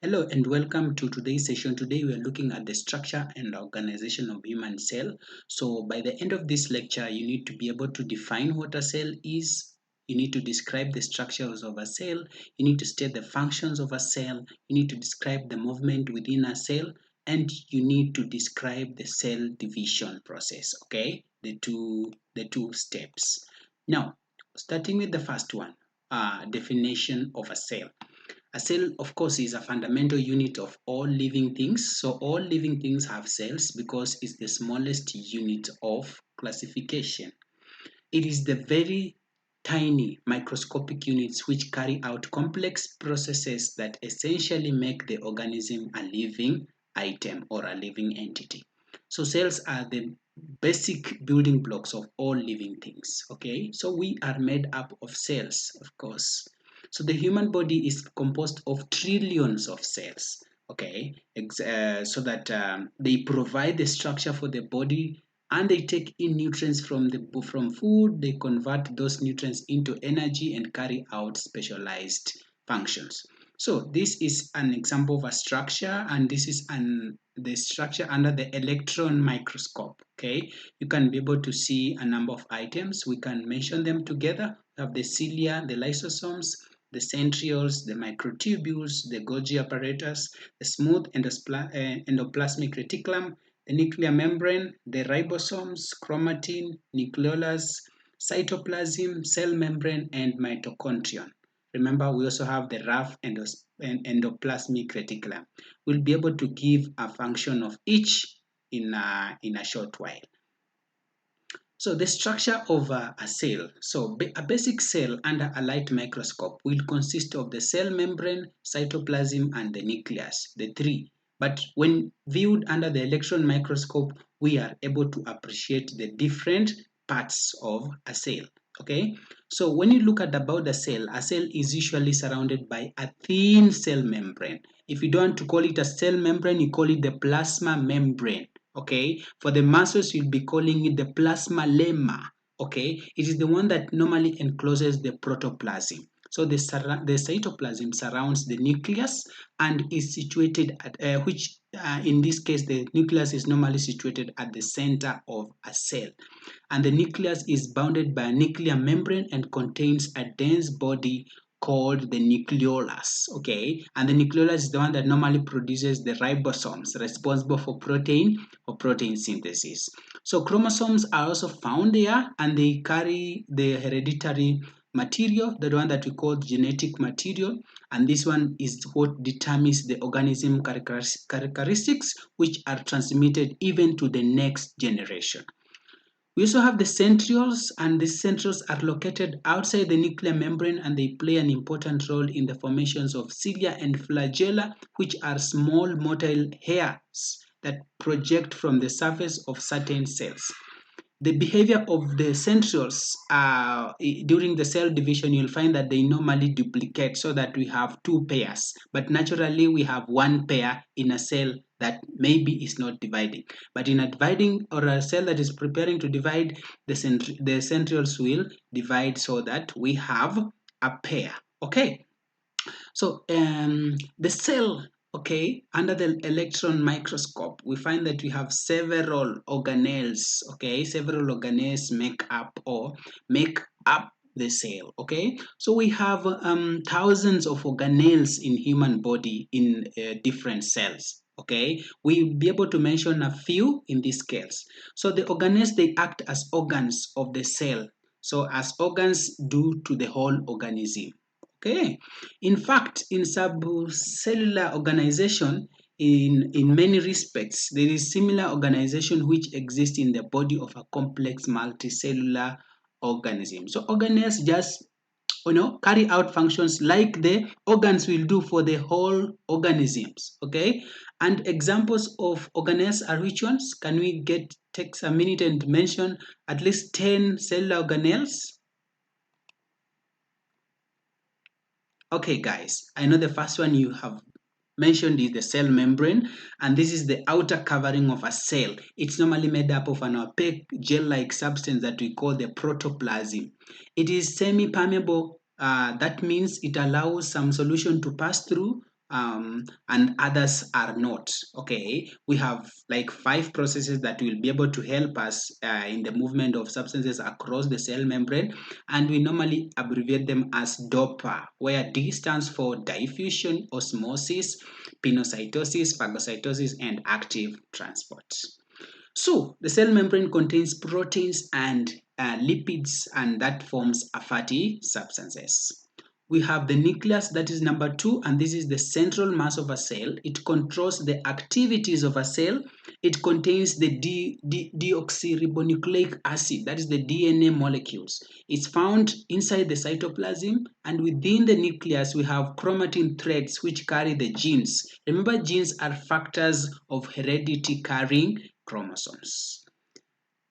Hello and welcome to today's session. Today we are looking at the structure and organization of human cell. So by the end of this lecture, you need to be able to define what a cell is. You need to describe the structures of a cell. You need to state the functions of a cell. You need to describe the movement within a cell. And you need to describe the cell division process. Okay, the two steps. Now, starting with the first one, definition of a cell. A cell, of course, is a fundamental unit of all living things. So all living things have cells because it's the smallest unit of classification. It is the very tiny microscopic units which carry out complex processes that essentially make the organism a living item or a living entity. So cells are the basic building blocks of all living things. Okay, so we are made up of cells, of course. So the human body is composed of trillions of cells. Okay, so that they provide the structure for the body, and they take in nutrients from food. They convert those nutrients into energy and carry out specialized functions. So this is an example of a structure, and this is the structure under the electron microscope. Okay, you can be able to see a number of items. We can mention them together. We have the cilia, the lysosomes, the centrioles, the microtubules, the Golgi apparatus, the smooth endoplasmic reticulum, the nuclear membrane, the ribosomes, chromatin, nucleolus, cytoplasm, cell membrane, and mitochondrion. Remember, we also have the rough endoplasmic reticulum. We'll be able to give a function of each in a short while. So the structure of a cell. So a basic cell under a light microscope will consist of the cell membrane, cytoplasm, and the nucleus, the three. But when viewed under the electron microscope, we are able to appreciate the different parts of a cell. Okay, so when you look at about a cell is usually surrounded by a thin cell membrane. If you don't want to call it a cell membrane, you call it the plasma membrane. Okay, for the muscles, you'll be calling it the plasma lemma. Okay, it is the one that normally encloses the protoplasm. So the cytoplasm surrounds the nucleus and is situated at in this case, the nucleus is normally situated at the center of a cell. And the nucleus is bounded by a nuclear membrane and contains a dense body called the nucleolus. Okay, and the nucleolus is the one that normally produces the ribosomes responsible for protein synthesis. So chromosomes are also found there, and they carry the hereditary material, the one that we call genetic material, and this one is what determines the organism characteristics, which are transmitted even to the next generation. We also have the centrioles, and these centrioles are located outside the nuclear membrane, and they play an important role in the formations of cilia and flagella, which are small motile hairs that project from the surface of certain cells. The behavior of the centrioles during the cell division, you'll find that they normally duplicate so that we have two pairs, but naturally we have one pair in a cell that maybe is not dividing. But in a dividing or a cell that is preparing to divide, the centrioles will divide so that we have a pair. Okay, so the cell, okay, under the electron microscope, we find that we have several organelles. Okay, several organelles make up the cell. Okay, so we have thousands of organelles in human body in different cells. Okay, we'll be able to mention a few in this case. So the organelles, they act as organs of the cell, so as organs do to the whole organism. Okay, in fact, in subcellular organization, in many respects, there is similar organization which exists in the body of a complex multicellular organism. So organelles just carry out functions like the organs will do for the whole organisms. Okay, and examples of organelles are which ones? Can we take a minute and mention at least 10 cellular organelles? Okay, guys, I know the first one you have mentioned is the cell membrane, and this is the outer covering of a cell. It's normally made up of an opaque gel-like substance that we call the protoplasm. It is semi-permeable. That means it allows some solution to pass through, and others are not. Okay, we have like 5 processes that will be able to help us in the movement of substances across the cell membrane, and we normally abbreviate them as DOPA, where D stands for diffusion, osmosis, pinocytosis, phagocytosis, and active transport. So the cell membrane contains proteins and lipids, and that forms a fatty substances. We have the nucleus, that is number 2, and this is the central mass of a cell. It controls the activities of a cell. It contains the deoxyribonucleic acid, that is the DNA molecules. It's found inside the cytoplasm, and within the nucleus we have chromatin threads which carry the genes. Remember, genes are factors of heredity carrying chromosomes.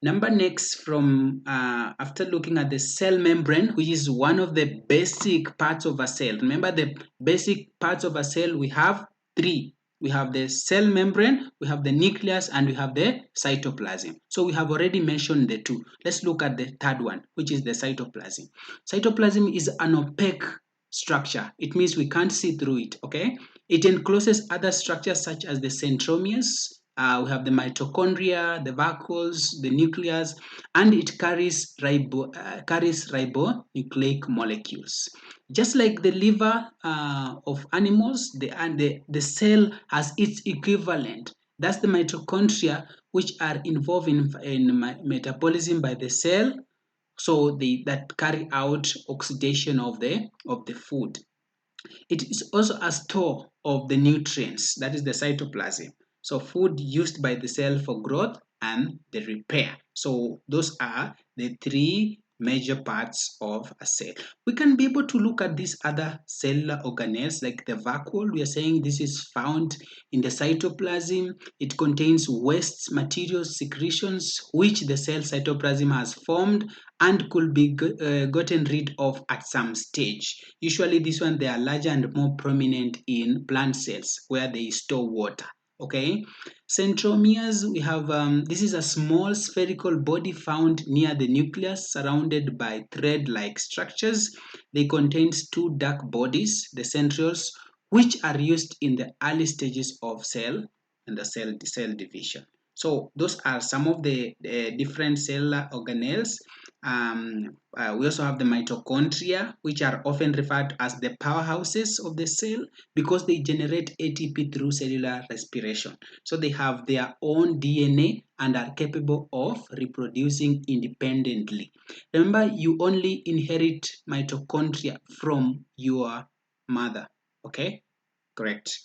Number next, from after looking at the cell membrane, which is one of the basic parts of a cell. Remember, the basic parts of a cell, we have 3. We have the cell membrane, we have the nucleus, and we have the cytoplasm. So we have already mentioned the 2. Let's look at the third one, which is the cytoplasm. Cytoplasm is an opaque structure. It means we can't see through it, okay? It encloses other structures such as the centromeres. We have the mitochondria, the vacuoles, the nucleus, and it carries ribonucleic molecules. Just like the liver of animals, the cell has its equivalent. That's the mitochondria, which are involved in metabolism by the cell, so that carry out oxidation of the food. It is also a store of the nutrients, that is the cytoplasm. So food used by the cell for growth and the repair. So those are the 3 major parts of a cell. We can be able to look at these other cellular organelles like the vacuole. We are saying this is found in the cytoplasm. It contains waste materials, secretions, which the cell cytoplasm has formed and could be gotten rid of at some stage. Usually this one, they are larger and more prominent in plant cells where they store water. Okay, centromeres, we have this is a small spherical body found near the nucleus, surrounded by thread-like structures. They contain 2 dark bodies, the centrioles, which are used in the early stages of cell and the cell division. So those are some of the different cellular organelles. We also have the mitochondria, which are often referred to as the powerhouses of the cell because they generate ATP through cellular respiration. So they have their own DNA and are capable of reproducing independently. Remember, you only inherit mitochondria from your mother. Okay, correct.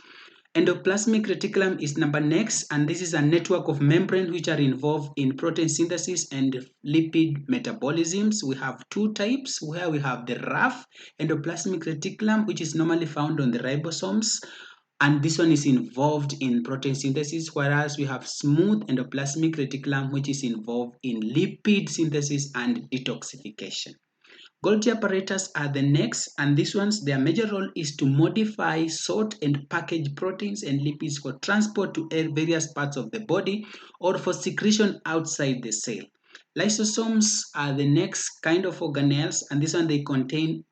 Endoplasmic reticulum is number next, and this is a network of membranes which are involved in protein synthesis and lipid metabolisms. We have 2 types, where we have the rough endoplasmic reticulum, which is normally found on the ribosomes, and this one is involved in protein synthesis, whereas we have smooth endoplasmic reticulum, which is involved in lipid synthesis and detoxification. Golgi apparatus are the next, and these ones, their major role is to modify, sort, and package proteins and lipids for transport to various parts of the body or for secretion outside the cell. Lysosomes are the next kind of organelles, and this one, they contain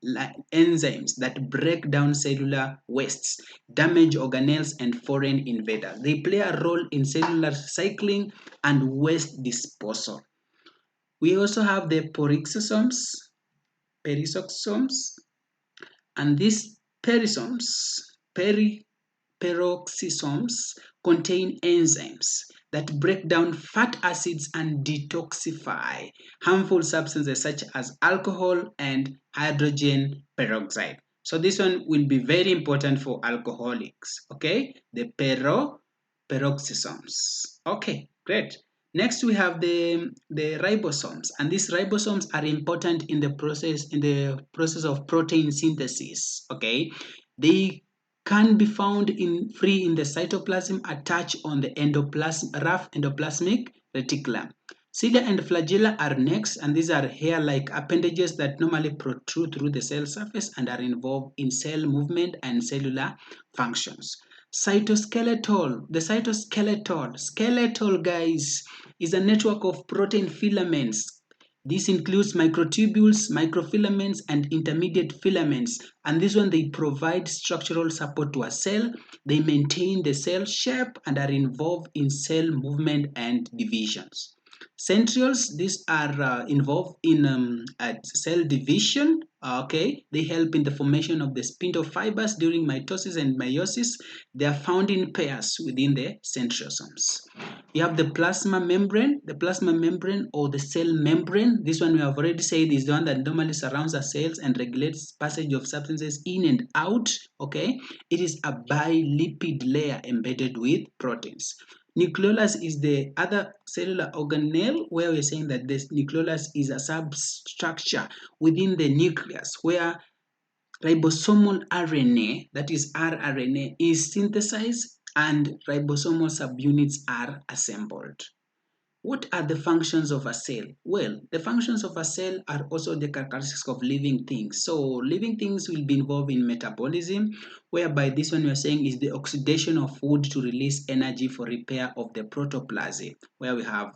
enzymes that break down cellular wastes, damage organelles, and foreign invaders. They play a role in cellular cycling and waste disposal. We also have the peroxisomes, and these peroxisomes contain enzymes that break down fat acids and detoxify harmful substances such as alcohol and hydrogen peroxide. So this one will be very important for alcoholics, okay? The peroxisomes. Okay, great. Next, we have the ribosomes, and these ribosomes are important in the process of protein synthesis. Okay, they can be found free in the cytoplasm, attached on the rough endoplasmic reticulum. Cilia and flagella are next, and these are hair-like appendages that normally protrude through the cell surface and are involved in cell movement and cellular functions. Cytoskeletal, the skeletal guys, is a network of protein filaments. This includes microtubules, microfilaments, and intermediate filaments. And this one, they provide structural support to a cell. They maintain the cell shape and are involved in cell movement and divisions. Centrioles, these are involved in cell division. Okay, they help in the formation of the spindle fibers during mitosis and meiosis. They are found in pairs within the centriosomes. You have the plasma membrane or the cell membrane. This one we have already said is the one that normally surrounds the cells and regulates passage of substances in and out. Okay, it is a bilipid layer embedded with proteins. Nucleolus is the other cellular organelle where we're saying that this nucleolus is a substructure within the nucleus where ribosomal RNA, that is rRNA, is synthesized and ribosomal subunits are assembled. What are the functions of a cell? Well, the functions of a cell are also the characteristics of living things. So living things will be involved in metabolism, whereby this one we are saying is the oxidation of food to release energy for repair of the protoplasm, where we have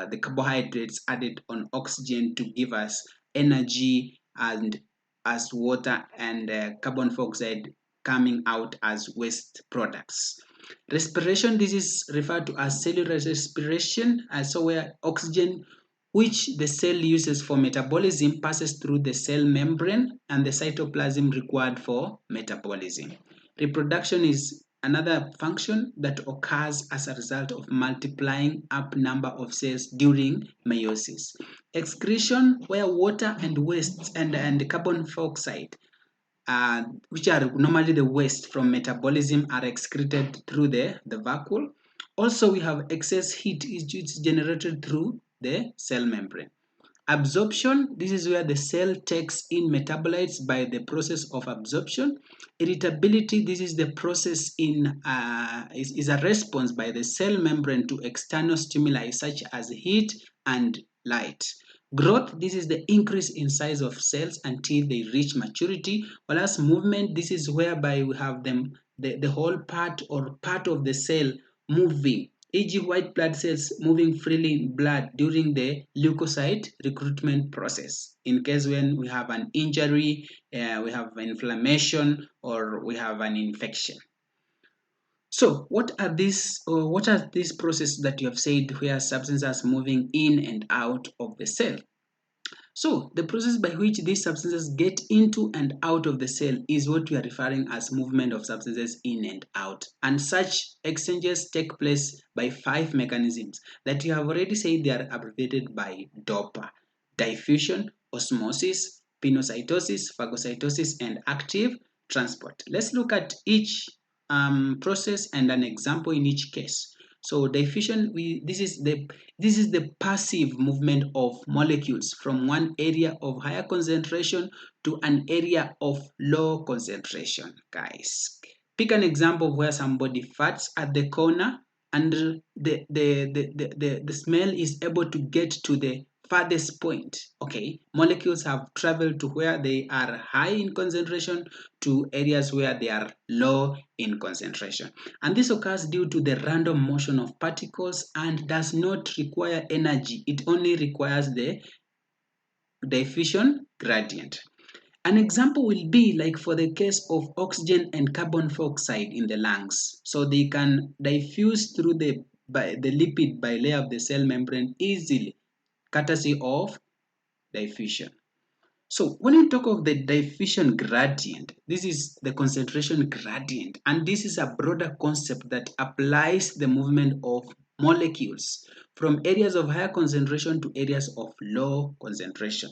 the carbohydrates added on oxygen to give us energy, and as water and carbon dioxide coming out as waste products. Respiration, this is referred to as cellular respiration, so where oxygen which the cell uses for metabolism passes through the cell membrane and the cytoplasm required for metabolism. Reproduction is another function that occurs as a result of multiplying up number of cells during meiosis. Excretion, where water and waste and carbon dioxide which are normally the waste from metabolism are excreted through the vacuole. Also, we have excess heat which is generated through the cell membrane. Absorption, this is where the cell takes in metabolites by the process of absorption. Irritability, this is the process is a response by the cell membrane to external stimuli such as heat and light. Growth, this is the increase in size of cells until they reach maturity, whereas movement, this is whereby we have the whole part or part of the cell moving, e.g. white blood cells moving freely in blood during the leukocyte recruitment process. In case when we have an injury, we have inflammation, or we have an infection. So what are these processes that you have said where substances are moving in and out of the cell? So the process by which these substances get into and out of the cell is what we are referring as movement of substances in and out. And such exchanges take place by 5 mechanisms that you have already said they are abbreviated by DOPA: diffusion, osmosis, pinocytosis, phagocytosis, and active transport. Let's look at each process and an example in each case. So diffusion, this is the passive movement of molecules from one area of higher concentration to an area of low concentration. Guys, pick an example of where somebody farts at the corner and the smell is able to get to the farthest point. Okay, molecules have traveled to where they are high in concentration to areas where they are low in concentration, and this occurs due to the random motion of particles and does not require energy. It only requires the diffusion gradient. An example will be like for the case of oxygen and carbon dioxide in the lungs. So they can diffuse through the lipid bilayer of the cell membrane easily, courtesy of diffusion. So when we talk of the diffusion gradient, this is the concentration gradient, and this is a broader concept that applies the movement of molecules from areas of higher concentration to areas of low concentration.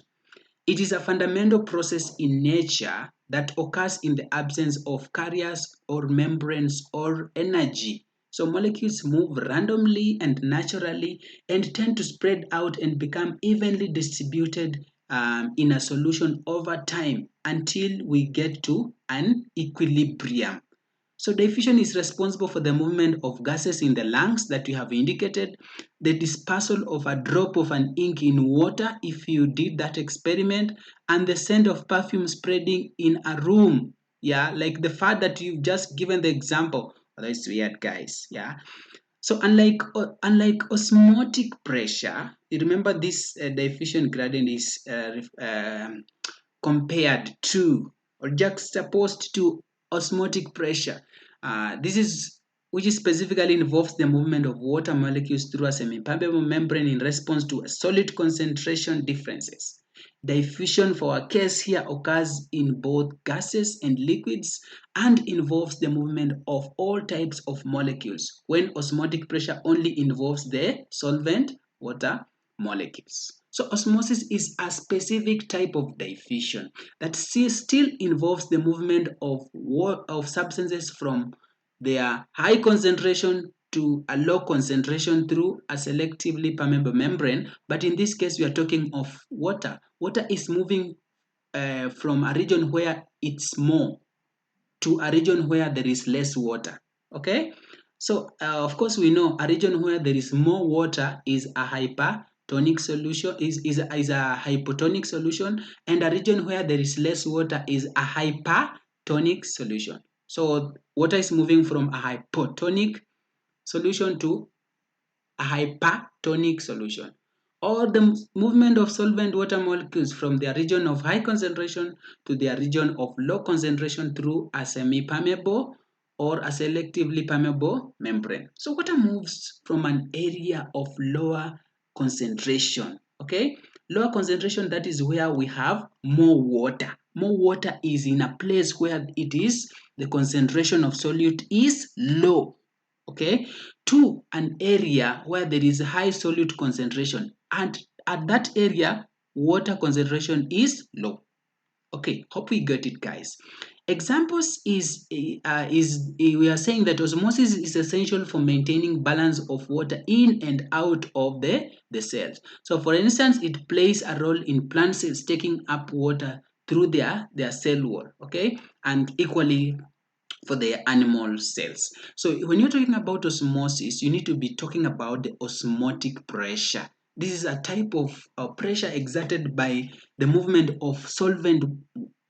It is a fundamental process in nature that occurs in the absence of carriers or membranes or energy. So molecules move randomly and naturally and tend to spread out and become evenly distributed in a solution over time until we get to an equilibrium. So diffusion is responsible for the movement of gases in the lungs that we have indicated, the dispersal of a drop of an ink in water if you did that experiment, and the scent of perfume spreading in a room. Yeah, like the fact that you've just given the example. Oh, that's weird, guys. Yeah. So unlike osmotic pressure, you remember this diffusion gradient is compared to or juxtaposed to osmotic pressure. This is which is specifically involves the movement of water molecules through a semi-permeable membrane in response to solid concentration differences. Diffusion for our case here occurs in both gases and liquids and involves the movement of all types of molecules, when osmotic pressure only involves the solvent water molecules. So osmosis is a specific type of diffusion that still involves the movement of substances from their high concentration to a low concentration through a selectively permeable membrane. But in this case, we are talking of water. Water is moving from a region where it's more to a region where there is less water. Okay, so of course we know a region where there is more water is a hypertonic solution, is a hypotonic solution, and a region where there is less water is a hypertonic solution. So water is moving from a hypotonic solution to a hypertonic solution, or the movement of solvent water molecules from their region of high concentration to their region of low concentration through a semi-permeable or a selectively permeable membrane. So water moves from an area of lower concentration, okay? Lower concentration, that is where we have more water. More water is in a place where it is, the concentration of solute is low, okay, to an area where there is high solute concentration, and at that area water concentration is low. Okay, hope we get it, guys. Examples we are saying that osmosis is essential for maintaining balance of water in and out of the cells. So for instance, it plays a role in plant cells taking up water through their cell wall, okay, and equally for the animal cells. So when you're talking about osmosis, you need to be talking about the osmotic pressure. This is a type of pressure exerted by the movement of solvent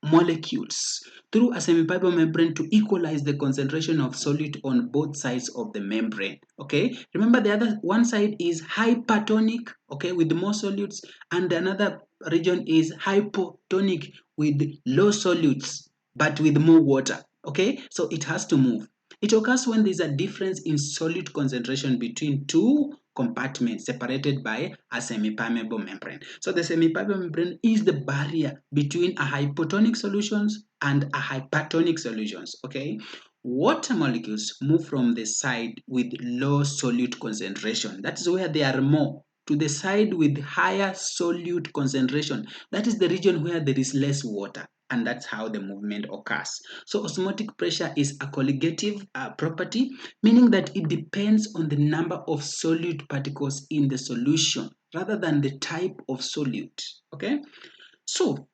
molecules through a semipermeable membrane to equalize the concentration of solute on both sides of the membrane. Okay, remember the other one side is hypertonic, okay, with more solutes, and another region is hypotonic with low solutes but with more water. Okay, so it has to move. It occurs when there's a difference in solute concentration between two compartments separated by a semi-permeable membrane. So the semi-permeable membrane is the barrier between a hypotonic solutions and a hypertonic solutions. Okay, water molecules move from the side with low solute concentration. That is where they are more, to the side with higher solute concentration. That is the region where there is less water, and that's how the movement occurs. So osmotic pressure is a colligative property, meaning that it depends on the number of solute particles in the solution rather than the type of solute. Okay, so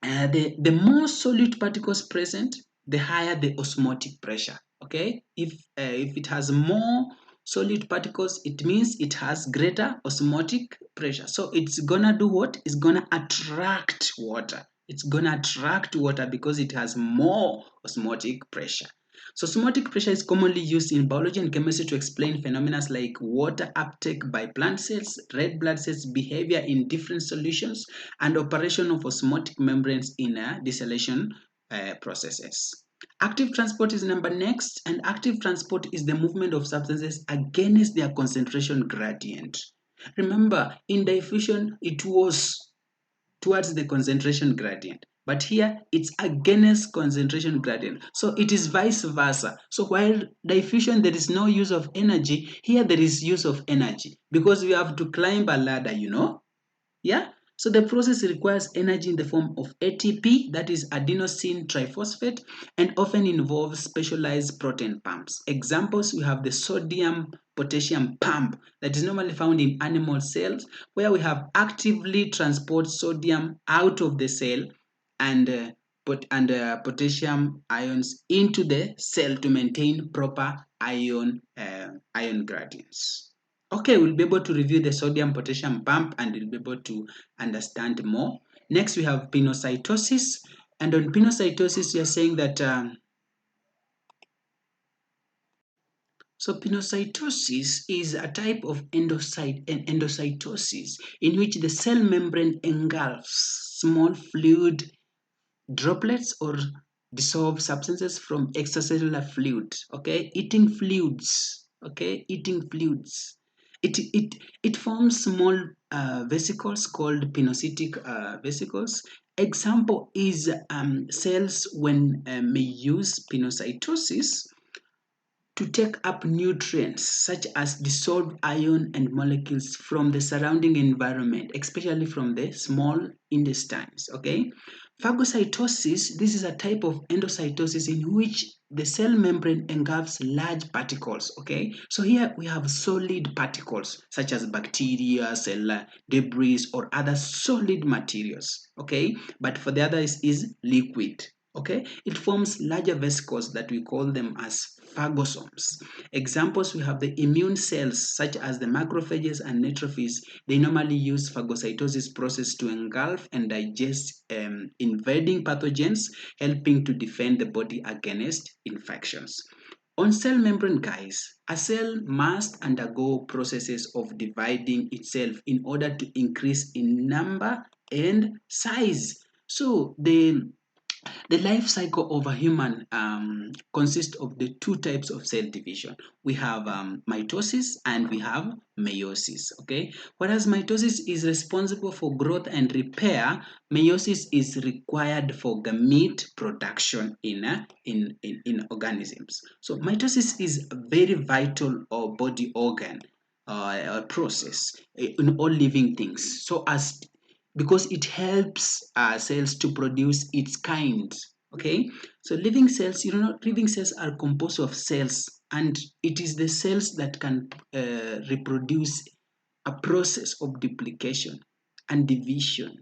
the more solute particles present, the higher the osmotic pressure. Okay, if it has more solute particles, it means it has greater osmotic pressure. So it's gonna do what? It's gonna attract water. It's gonna attract water because it has more osmotic pressure. So osmotic pressure is commonly used in biology and chemistry to explain phenomena like water uptake by plant cells, red blood cells behavior in different solutions, and operation of osmotic membranes in distillation processes. Active transport is number next, and active transport is the movement of substances against their concentration gradient. Remember, in diffusion, it was towards the concentration gradient. But here it's against concentration gradient. So it is vice versa. So while diffusion there is no use of energy, here there is use of energy because we have to climb a ladder, you know. Yeah. So the process requires energy in the form of ATP, that is adenosine triphosphate, and often involves specialized protein pumps. Examples, we have the sodium potassium pump that is normally found in animal cells, where we have actively transport sodium out of the cell and potassium ions into the cell to maintain proper ion gradients. Okay, we'll be able to review the sodium potassium pump and we'll be able to understand more. Next, we have pinocytosis. And on pinocytosis, we are saying that So pinocytosis is a type of endocytosis in which the cell membrane engulfs small fluid droplets or dissolved substances from extracellular fluid. Okay, eating fluids. Okay, eating fluids. It forms small vesicles called pinocytic vesicles. Example is cells when may use pinocytosis to take up nutrients such as dissolved iron and molecules from the surrounding environment, especially from the small intestines. Okay, phagocytosis, this is a type of endocytosis in which the cell membrane engulfs large particles. Okay, so here we have solid particles such as bacteria, cell debris, or other solid materials. Okay, but for the other is liquid. Okay, it forms larger vesicles that we call them as phagosomes. Examples, we have the immune cells such as the macrophages and neutrophils. They normally use phagocytosis process to engulf and digest invading pathogens, helping to defend the body against infections. On cell membrane, guys, a cell must undergo processes of dividing itself in order to increase in number and size. So the life cycle of a human consists of the two types of cell division. We have mitosis and we have meiosis. Okay, whereas mitosis is responsible for growth and repair, meiosis is required for gamete production in organisms. So mitosis is a very vital or body organ process in all living things. So as because it helps cells to produce its kind. Okay, so living cells, living cells are composed of cells, and it is the cells that can reproduce a process of duplication and division.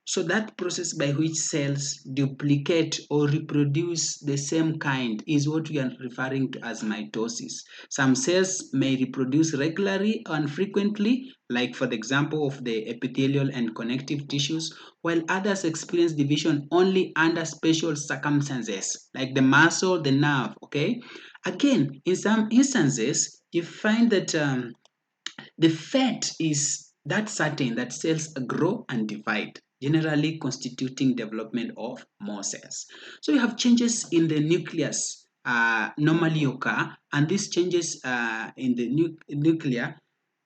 So that process by which cells duplicate or reproduce the same kind is what we are referring to as mitosis. Some cells may reproduce regularly and frequently, like for the example of the epithelial and connective tissues, while others experience division only under special circumstances, like the muscle, the nerve. Okay. Again, in some instances, you find that the fate is that certain that cells grow and divide, generally constituting development of more cells. So you have changes in the nucleus normally occur, and these changes in the nuclear,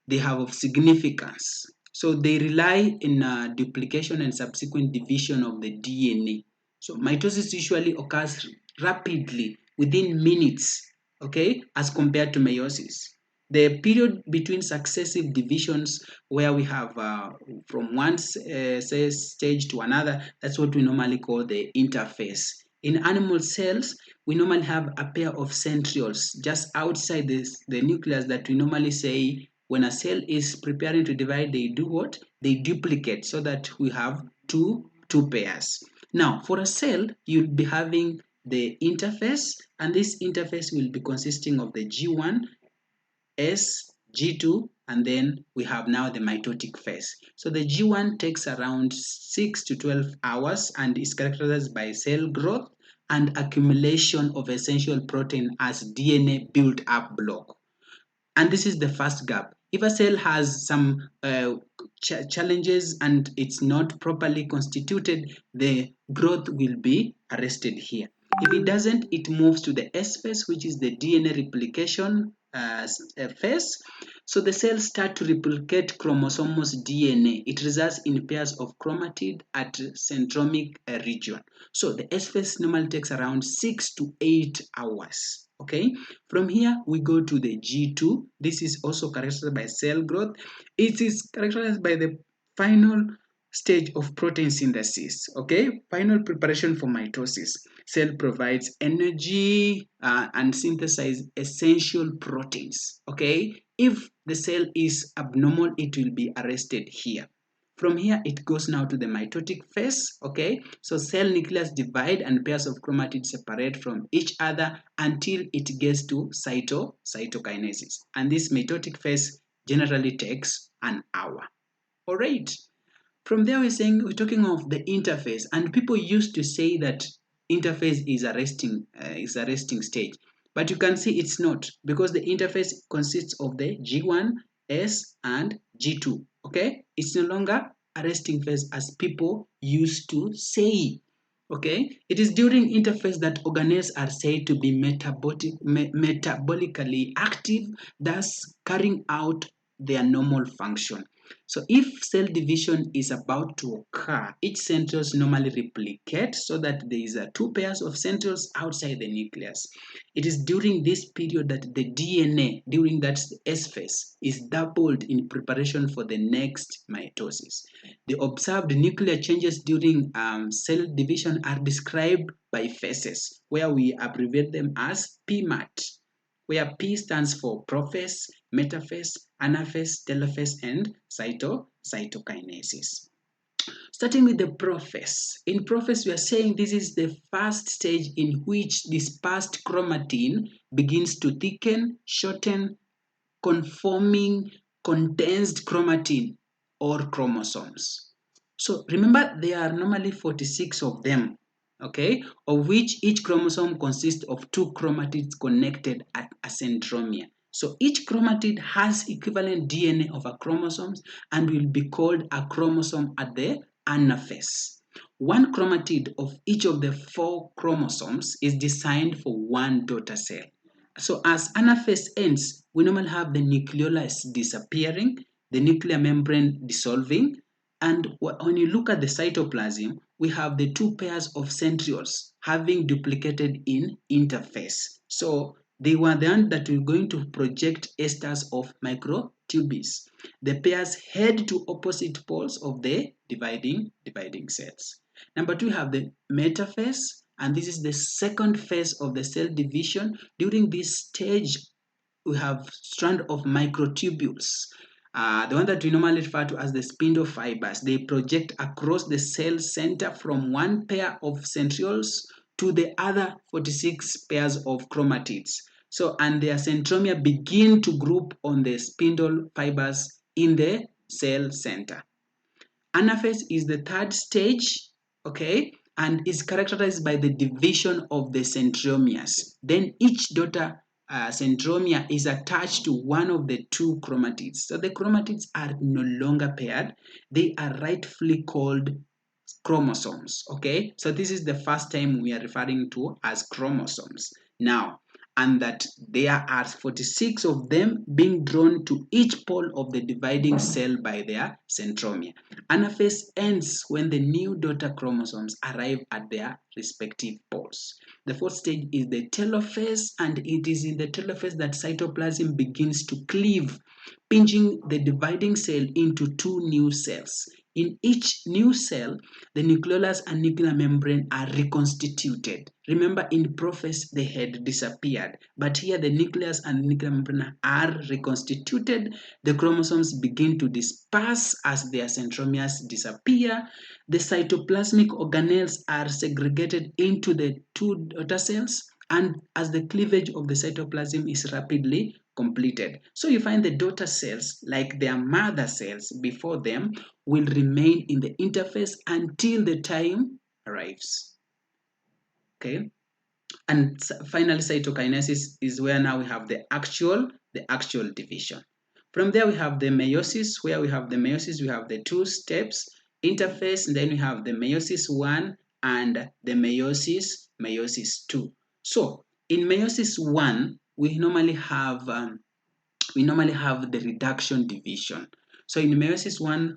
they have of significance. So they rely in duplication and subsequent division of the DNA. So mitosis usually occurs rapidly within minutes, okay, as compared to meiosis. The period between successive divisions where we have from one stage to another, that's what we normally call the interphase. In animal cells, we normally have a pair of centrioles just outside the nucleus that we normally say when a cell is preparing to divide, they do what? They duplicate so that we have two pairs. Now, for a cell, you'll be having the interface, and this interface will be consisting of the G1, S, G2, and then we have now the mitotic phase. So the G1 takes around 6 to 12 hours and is characterized by cell growth and accumulation of essential protein as DNA build up block. And this is the first gap. If a cell has some challenges and it's not properly constituted, the growth will be arrested here. If it doesn't, it moves to the S phase, which is the DNA replication phase. So the cells start to replicate chromosomous DNA. It results in pairs of chromatid at centromic region. So the S phase normally takes around 6 to 8 hours. Okay, from here we go to the G2. This is also characterized by cell growth. It is characterized by the final stage of protein synthesis. Okay, final preparation for mitosis. Cell provides energy and synthesize essential proteins. Okay, if the cell is abnormal, it will be arrested here. From here, it goes now to the mitotic phase. Okay, so cell nucleus divide and pairs of chromatids separate from each other until it gets to cytokinesis. And this mitotic phase generally takes an hour. All right. From there, we're talking of the interface, and people used to say that interface is a resting stage. But you can see it's not, because the interface consists of the G1, S, and G2. Okay, it's no longer a resting phase as people used to say. Okay, it is during interphase that organelles are said to be metabolically active, thus carrying out their normal function. So if cell division is about to occur, each centrioles normally replicate so that there is two pairs of centrioles outside the nucleus. It is during this period that the DNA, during that S phase, is doubled in preparation for the next mitosis. The observed nuclear changes during cell division are described by phases, where we abbreviate them as PMAT, where P stands for prophase, metaphase, anaphase, telophase, and cytokinesis. Starting with the prophase. In prophase, we are saying this is the first stage in which dispersed chromatin begins to thicken, shorten, conforming condensed chromatin or chromosomes. So remember, there are normally 46 of them, okay, of which each chromosome consists of two chromatids connected at a centromere. So each chromatid has equivalent DNA of a chromosome and will be called a chromosome at the anaphase. One chromatid of each of the four chromosomes is designed for one daughter cell. So as anaphase ends, we normally have the nucleolus disappearing, the nuclear membrane dissolving, and when you look at the cytoplasm, we have the two pairs of centrioles having duplicated in interphase. So they were the ones that were going to project esters of microtubules. The pairs head to opposite poles of the dividing cells. Number two, we have the metaphase, and this is the second phase of the cell division. During this stage, we have strand of microtubules. The one that we normally refer to as the spindle fibers. They project across the cell center from one pair of centrioles to the other 46 pairs of chromatids. So, and their centromere begin to group on the spindle fibers in the cell center. Anaphase is the third stage, okay, and is characterized by the division of the centromeres. Then each daughter centromere is attached to one of the two chromatids. So the chromatids are no longer paired. They are rightfully called chromosomes, okay? So this is the first time we are referring to as chromosomes. Now, and that there are 46 of them being drawn to each pole of the dividing cell by their centromere. Anaphase ends when the new daughter chromosomes arrive at their respective poles. The fourth stage is the telophase, and it is in the telophase that cytoplasm begins to cleave, pinching the dividing cell into two new cells. In each new cell, the nucleolus and nuclear membrane are reconstituted. Remember, in prophase, they had disappeared, but here the nucleus and nuclear membrane are reconstituted. The chromosomes begin to disperse as their centromeres disappear. The cytoplasmic organelles are segregated into the two daughter cells, and as the cleavage of the cytoplasm is rapidly completed. So you find the daughter cells, like their mother cells before them, will remain in the interphase until the time arrives. Okay, and finally, cytokinesis is where now we have the actual division. From there, we have the meiosis, where we have the two steps, interphase, and then we have the meiosis 1 and the meiosis 2. So in meiosis 1, we normally have the reduction division. So in meiosis 1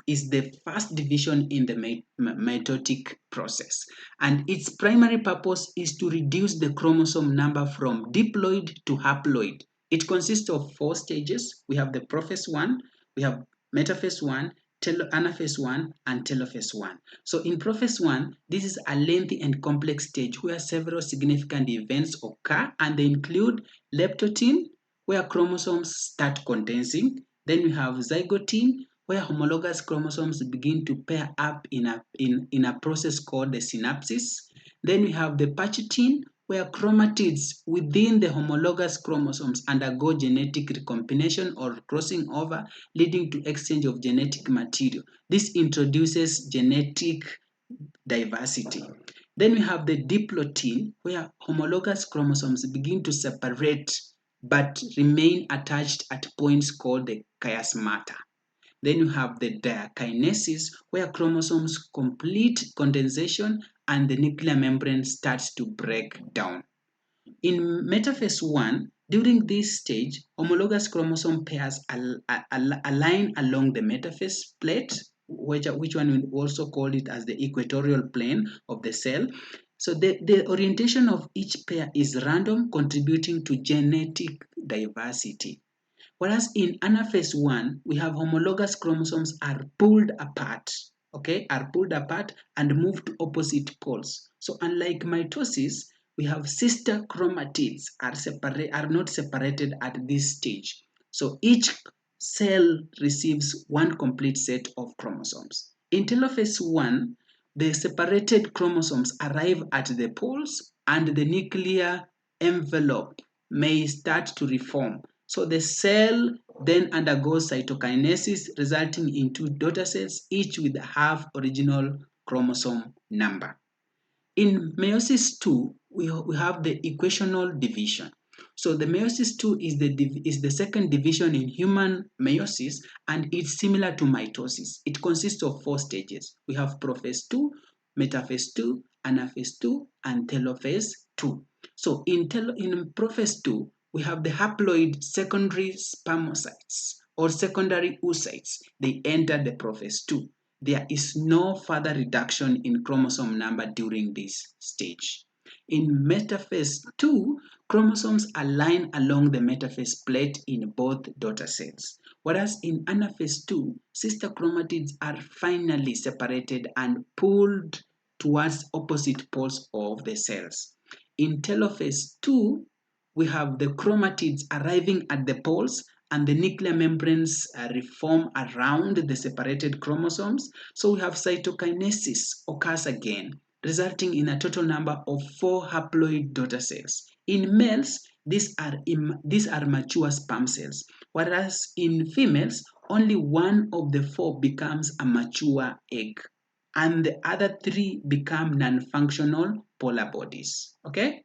is the first division in the mitotic process, and its primary purpose is to reduce the chromosome number from diploid to haploid. It consists of four stages. We have the prophase 1, we have metaphase 1, anaphase 1, and telophase 1. So in prophase 1, this is a lengthy and complex stage where several significant events occur, and they include leptotene, where chromosomes start condensing. Then we have zygotene, where homologous chromosomes begin to pair up in a process called the synapsis. Then we have the pachytene, where chromatids within the homologous chromosomes undergo genetic recombination or crossing over, leading to exchange of genetic material. This introduces genetic diversity. Then we have the diplotin, where homologous chromosomes begin to separate but remain attached at points called the chiasmata. Then you have the diakinesis, where chromosomes complete condensation and the nuclear membrane starts to break down. In metaphase 1, during this stage, homologous chromosome pairs align along the metaphase plate, which one we also call it as the equatorial plane of the cell. So the orientation of each pair is random, contributing to genetic diversity. Whereas in anaphase 1, we have homologous chromosomes are pulled apart, okay, are pulled apart and moved to opposite poles. So unlike mitosis, we have sister chromatids are not separated at this stage. So each cell receives one complete set of chromosomes. In telophase 1, the separated chromosomes arrive at the poles and the nuclear envelope may start to reform. So the cell then undergoes cytokinesis, resulting in two daughter cells, each with half original chromosome number. In meiosis 2, we have the equational division. So the meiosis 2 is the second division in human meiosis, and it's similar to mitosis. It consists of 4 stages. We have prophase 2, metaphase 2, anaphase 2, and telophase 2. So in prophase 2, we have the haploid secondary spermocytes or secondary oocytes. They enter the prophase 2. There is no further reduction in chromosome number during this stage. In metaphase 2, chromosomes align along the metaphase plate in both daughter cells. Whereas in anaphase 2, sister chromatids are finally separated and pulled towards opposite poles of the cells. In telophase 2, we have the chromatids arriving at the poles and the nuclear membranes reform around the separated chromosomes. So we have cytokinesis occurs again, resulting in a total number of 4 haploid daughter cells. In males, these are mature sperm cells, whereas in females, only one of the 4 becomes a mature egg, and the other 3 become non-functional polar bodies. Okay?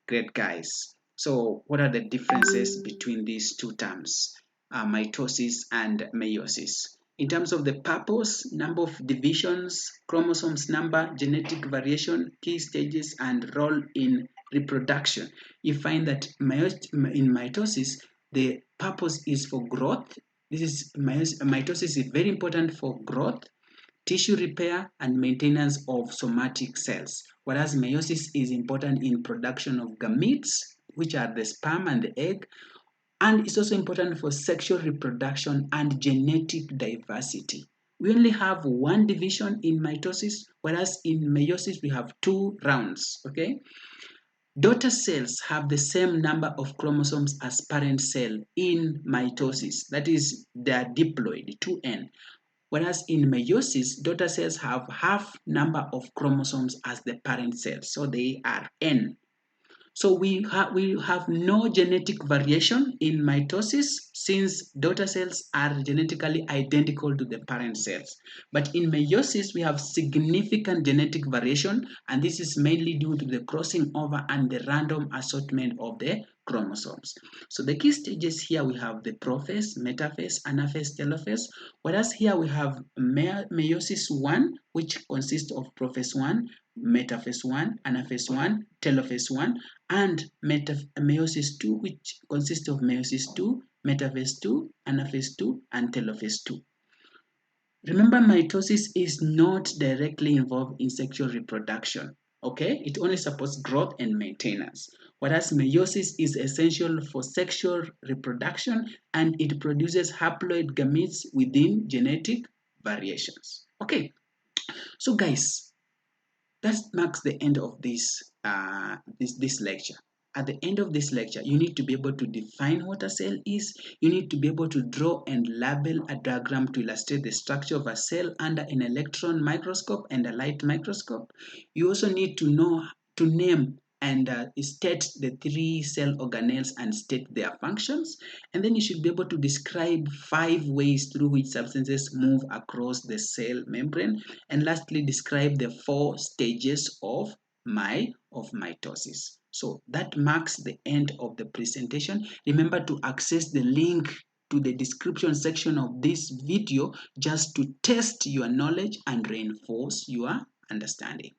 Great, guys. So what are the differences between these two terms, mitosis and meiosis? In terms of the purpose, number of divisions, chromosomes number, genetic variation, key stages, and role in reproduction, you find that in mitosis, the purpose is for growth. Mitosis is very important for growth, tissue repair, and maintenance of somatic cells, whereas meiosis is important in production of gametes, which are the sperm and the egg, and it's also important for sexual reproduction and genetic diversity. We only have one division in mitosis, whereas in meiosis we have 2 rounds, okay? Daughter cells have the same number of chromosomes as parent cell in mitosis, that is, they are diploid, 2n. Whereas in meiosis, daughter cells have half number of chromosomes as the parent cells, so they are n. So we have no genetic variation in mitosis since daughter cells are genetically identical to the parent cells. But in meiosis, we have significant genetic variation, and this is mainly due to the crossing over and the random assortment of the chromosomes. So the key stages here we have the prophase, metaphase, anaphase, telophase, whereas here we have meiosis 1, which consists of prophase 1, metaphase 1, anaphase 1, telophase 1, and meiosis 2, which consists of meiosis 2, metaphase 2, anaphase 2, and telophase 2. Remember, mitosis is not directly involved in sexual reproduction, okay? It only supports growth and maintenance, whereas meiosis is essential for sexual reproduction and it produces haploid gametes within genetic variations. Okay, so guys, that marks the end of this lecture. At the end of this lecture, you need to be able to define what a cell is. You need to be able to draw and label a diagram to illustrate the structure of a cell under an electron microscope and a light microscope. You also need to know to name and state the 3 cell organelles and state their functions. And then you should be able to describe 5 ways through which substances move across the cell membrane. And lastly, describe the 4 stages of mitosis. So that marks the end of the presentation. Remember to access the link to the description section of this video just to test your knowledge and reinforce your understanding.